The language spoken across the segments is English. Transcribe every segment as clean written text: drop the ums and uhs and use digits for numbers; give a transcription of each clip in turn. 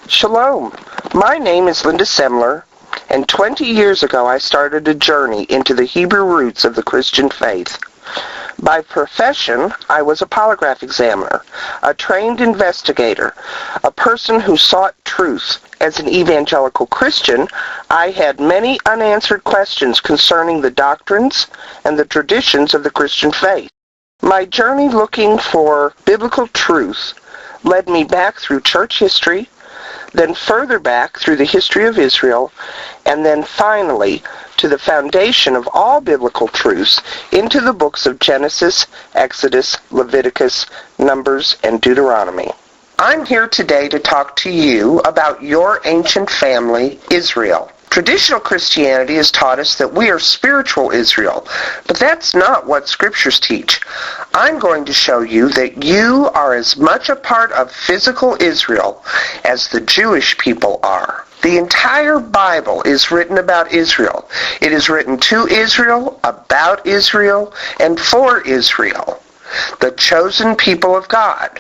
Shalom. My name is Linda Semler, and 20 years ago I started a journey into the Hebrew roots of the Christian faith. By profession, I was a polygraph examiner, a trained investigator, a person who sought truth. As an evangelical Christian, I had many unanswered questions concerning the doctrines and the traditions of the Christian faith. My journey looking for biblical truth led me back through church history, then further back through the history of Israel, and then finally to the foundation of all biblical truths into the books of Genesis, Exodus, Leviticus, Numbers, and Deuteronomy. I'm here today to talk to you about your ancient family, Israel. Traditional Christianity has taught us that we are spiritual Israel, but that's not what scriptures teach. I'm going to show you that you are as much a part of physical Israel as the Jewish people are. The entire Bible is written about Israel. It is written to Israel, about Israel, and for Israel, the chosen people of God.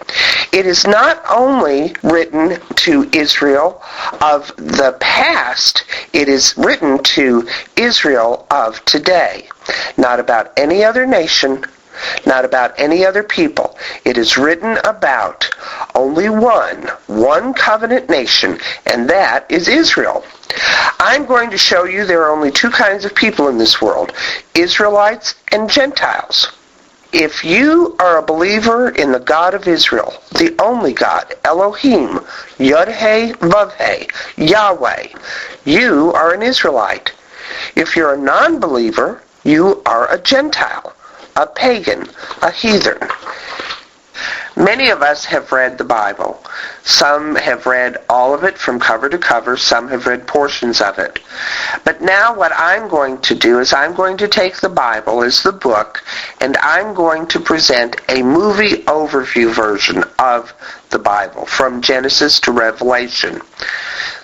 It is not only written to Israel of the past, it is written to Israel of today. Not about any other nation, not about any other people. It is written about only one covenant nation, and that is Israel. I'm going to show you there are only two kinds of people in this world, Israelites and Gentiles. If you are a believer in the God of Israel, the only God, Elohim, Yod-Heh, Vav-Heh, Yahweh, you are an Israelite. If you're a non-believer, you are a Gentile, a pagan, a heathen. Many of us have read the Bible. Some have read all of it from cover to cover. Some have read portions of it. But now what I'm going to do is I'm going to take the Bible as the book, and I'm going to present a movie overview version of the Bible from Genesis to Revelation.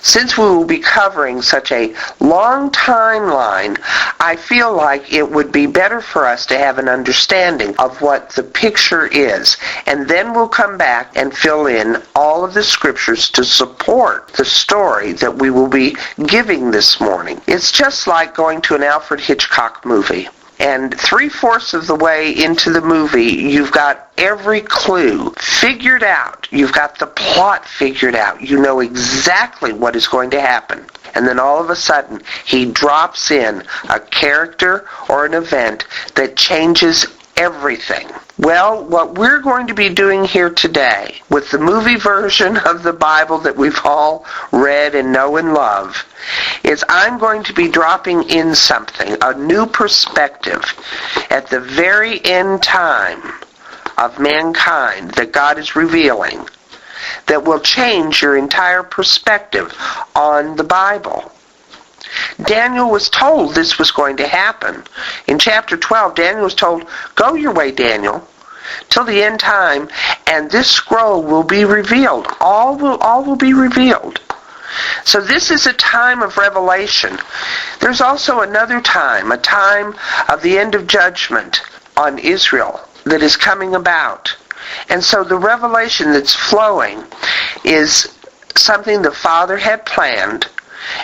Since we will be covering such a long timeline, I feel like it would be better for us to have an understanding of what the picture is, and then we'll come back and fill in all of the scriptures to support the story that we will be giving this morning. It's just like going to an Alfred Hitchcock movie. And 3/4 of the way into the movie, you've got every clue figured out. You've got the plot figured out. You know exactly what is going to happen. And then all of a sudden, he drops in a character or an event that changes everything. Well, what we're going to be doing here today with the movie version of the Bible that we've all read and know and love is I'm going to be dropping in something, a new perspective at the very end time of mankind that God is revealing that will change your entire perspective on the Bible. Daniel was told this was going to happen. In chapter 12, Daniel was told, "Go your way, Daniel, till the end time, and this scroll will be revealed." All will be revealed. So this is a time of revelation. There's also another time, a time of the end of judgment on Israel that is coming about. And so the revelation that's flowing is something the Father had planned,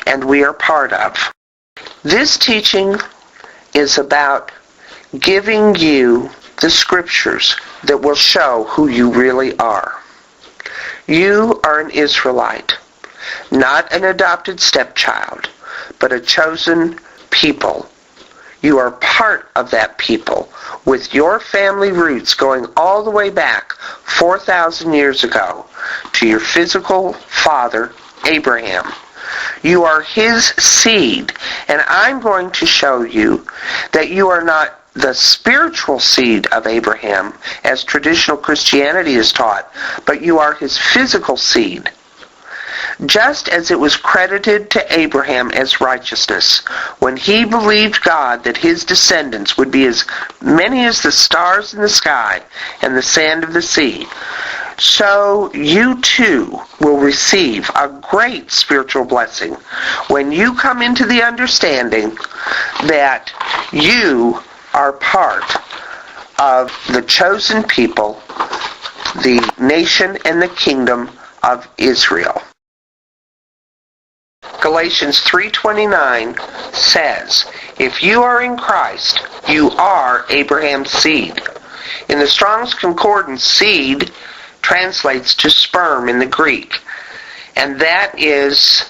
and we are part of. This teaching is about giving you the scriptures that will show who you really are. You are an Israelite, not an adopted stepchild, but a chosen people. You are part of that people with your family roots going all the way back 4,000 years ago to your physical father, Abraham. You are his seed, and I'm going to show you that you are not the spiritual seed of Abraham, as traditional Christianity is taught, but you are his physical seed. Just as it was credited to Abraham as righteousness when he believed God that his descendants would be as many as the stars in the sky and the sand of the sea, so you too will receive a great spiritual blessing when you come into the understanding that you are part of the chosen people, the nation and the kingdom of Israel. Galatians 3:29 says, if you are in Christ, you are Abraham's seed. In the Strong's Concordance, seed translates to sperm in the Greek. And that is,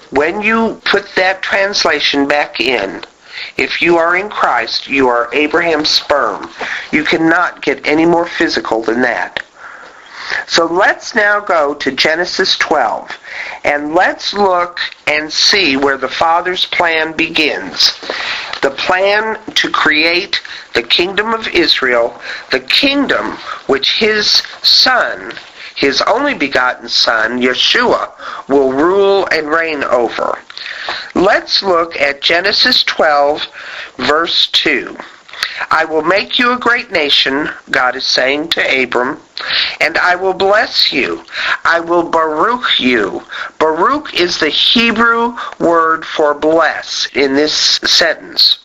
when you put that translation back in, if you are in Christ, you are Abraham's sperm. You cannot get any more physical than that. So let's now go to Genesis 12, and let's look and see where the Father's plan begins. The plan to create the kingdom of Israel, the kingdom which His Son, His only begotten Son, Yeshua, will rule and reign over. Let's look at Genesis 12, verse 2. I will make you a great nation, God is saying to Abram, and I will bless you. I will Baruch you. Baruch is the Hebrew word for bless in this sentence.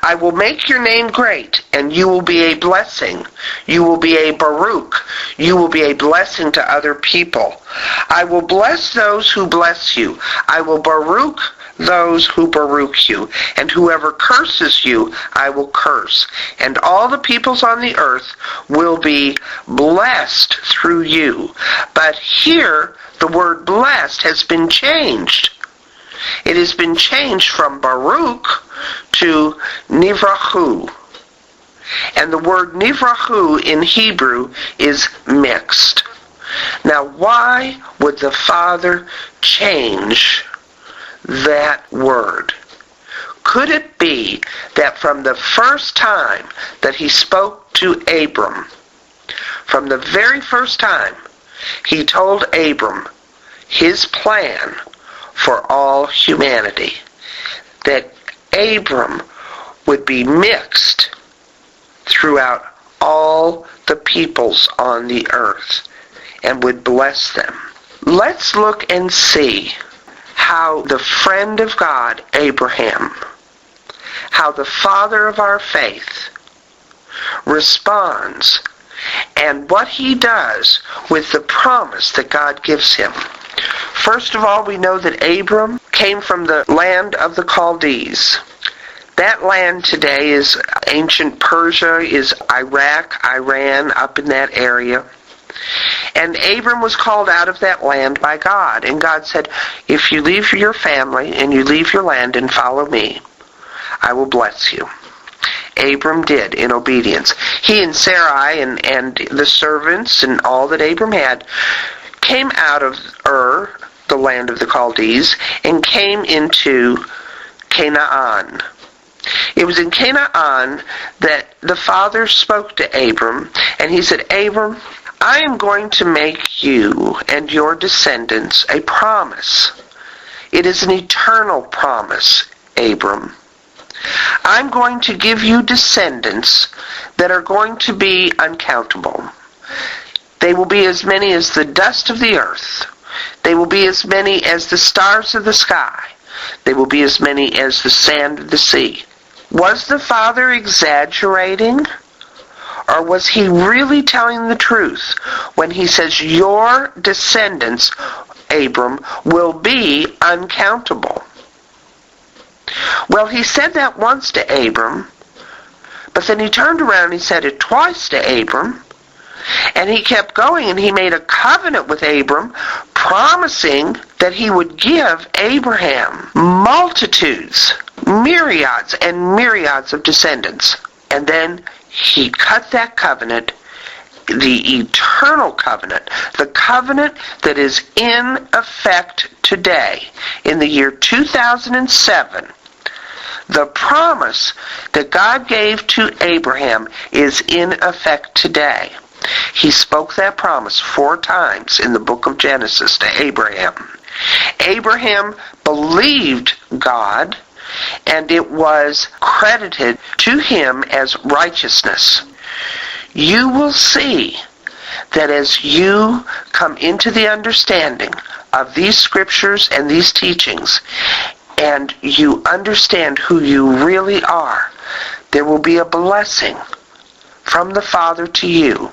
I will make your name great, and you will be a blessing. You will be a Baruch. You will be a blessing to other people. I will bless those who bless you. I will Baruch those who Baruch you, and whoever curses you, I will curse. And all the peoples on the earth will be blessed through you. But here, the word blessed has been changed. It has been changed from Baruch to Nivrahu. And the word Nivrahu in Hebrew is mixed. Now, why would the Father change that word? Could it be that from the first time that He spoke to Abram, from the very first time, He told Abram His plan for all humanity, that Abram would be mixed throughout all the peoples on the earth and would bless them? Let's look and see how the friend of God, Abraham, how the father of our faith, responds and what he does with the promise that God gives him. First of all, we know that Abram came from the land of the Chaldees. That land today is ancient Persia, is Iraq, Iran, up in that area. And Abram was called out of that land by God. And God said, if you leave your family and you leave your land and follow me, I will bless you. Abram did in obedience. He and Sarai and the servants and all that Abram had came out of Ur, the land of the Chaldees, and came into Canaan. It was in Canaan that the Father spoke to Abram, and He said, Abram, I am going to make you and your descendants a promise. It is an eternal promise, Abram. I'm going to give you descendants that are going to be uncountable. They will be as many as the dust of the earth. They will be as many as the stars of the sky. They will be as many as the sand of the sea. Was the Father exaggerating? Or was He really telling the truth when He says, your descendants, Abram, will be uncountable? Well, He said that once to Abram, but then He turned around and He said it twice to Abram, and He kept going, and He made a covenant with Abram, promising that He would give Abraham multitudes, myriads and myriads of descendants. And then He cut that covenant, the eternal covenant, the covenant that is in effect today, in the year 2007. The promise that God gave to Abraham is in effect today. He spoke that promise 4 times in the book of Genesis to Abraham. Abraham believed God, and it was credited to him as righteousness. You will see that as you come into the understanding of these scriptures and these teachings, and you understand who you really are, there will be a blessing from the Father to you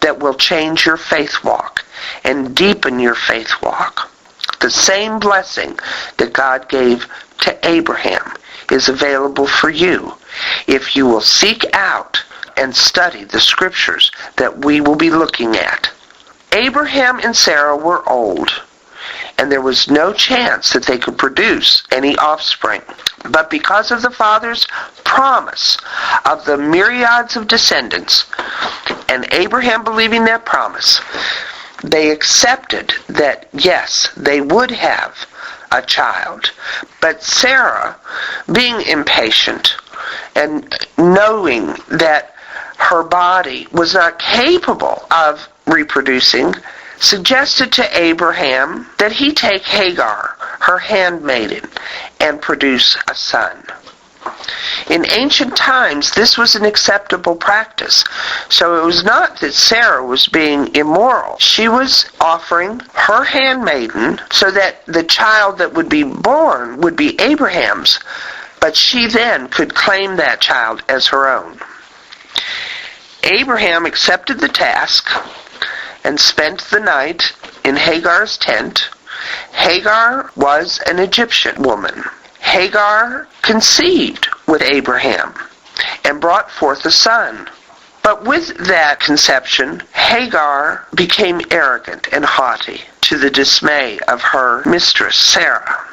that will change your faith walk and deepen your faith walk. the same blessing that God gave to Abraham is available for you if you will seek out and study the scriptures that we will be looking at. Abraham and Sarah were old, and there was no chance that they could produce any offspring. But because of the Father's promise of the myriads of descendants, and Abraham believing that promise, they accepted that, yes, they would have a child. But Sarah, being impatient and knowing that her body was not capable of reproducing, suggested to Abraham that he take Hagar, her handmaiden, and produce a son. In ancient times, this was an acceptable practice. So it was not that Sarah was being immoral. She was offering her handmaiden so that the child that would be born would be Abraham's, but she then could claim that child as her own. Abraham accepted the task and spent the night in Hagar's tent. Hagar was an Egyptian woman. Hagar conceived with Abraham and brought forth a son. But with that conception, Hagar became arrogant and haughty, to the dismay of her mistress, Sarah.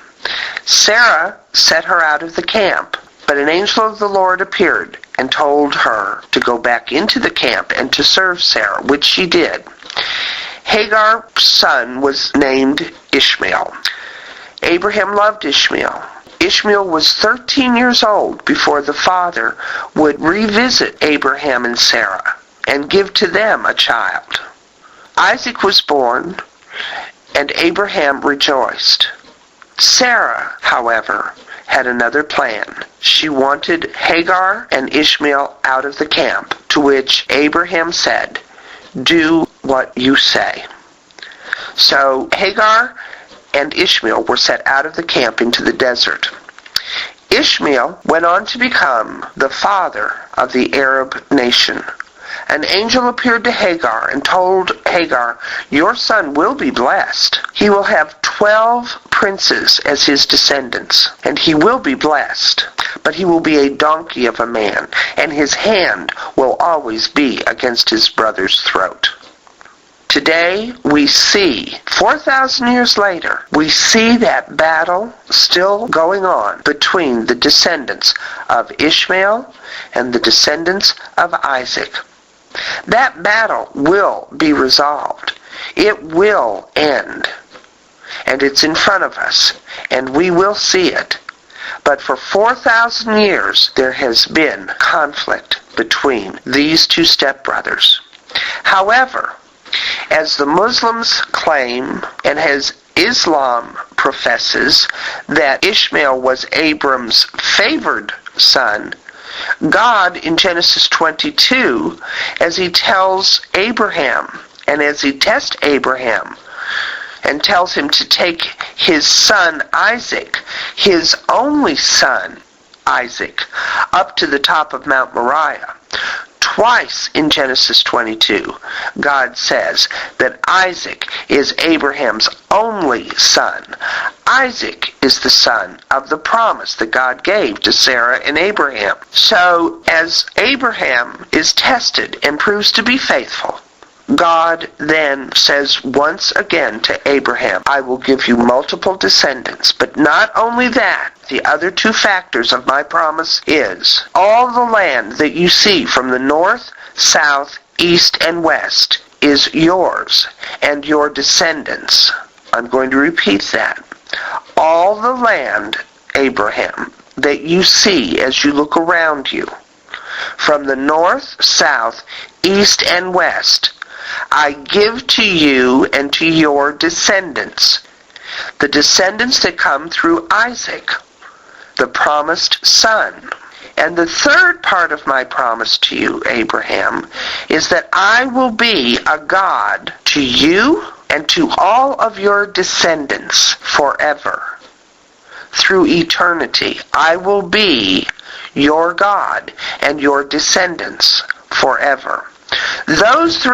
Sarah set her out of the camp, but an angel of the Lord appeared and told her to go back into the camp and to serve Sarah, which she did. Hagar's son was named Ishmael. Abraham loved Ishmael. Ishmael was 13 years old before the father would revisit Abraham and Sarah and give to them a child. Isaac was born, and Abraham rejoiced. Sarah, however, had another plan. She wanted Hagar and Ishmael out of the camp, to which Abraham said, "Do what you say." So Hagar and Ishmael were set out of the camp into the desert. Ishmael went on to become the father of the Arab nation. An angel appeared to Hagar and told Hagar, "Your son will be blessed. He will have 12 princes as his descendants, and he will be blessed. But he will be a donkey of a man, and his hand will always be against his brother's throat." Today, we see, 4,000 years later, we see that battle still going on between the descendants of Ishmael and the descendants of Isaac. That battle will be resolved. It will end. And it's in front of us, and we will see it. But for 4,000 years, there has been conflict between these two stepbrothers. However, as the Muslims claim, and as Islam professes, that Ishmael was Abram's favored son, God in Genesis 22, as he tells Abraham, and as he tests Abraham, and tells him to take his son Isaac, his only son Isaac, up to the top of Mount Moriah. Twice in Genesis 22, God says that Isaac is Abraham's only son. Isaac is the son of the promise that God gave to Sarah and Abraham. So, as Abraham is tested and proves to be faithful, God then says once again to Abraham, "I will give you multiple descendants." But not only that, the other two factors of my promise is, all the land that you see from the north, south, east, and west is yours and your descendants. I'm going to repeat that. All the land, Abraham, that you see as you look around you, from the north, south, east, and west, I give to you and to your descendants, the descendants that come through Isaac, the promised son. And the third part of my promise to you, Abraham, is that I will be a God to you and to all of your descendants forever. Through eternity, I will be your God and your descendants forever. Those three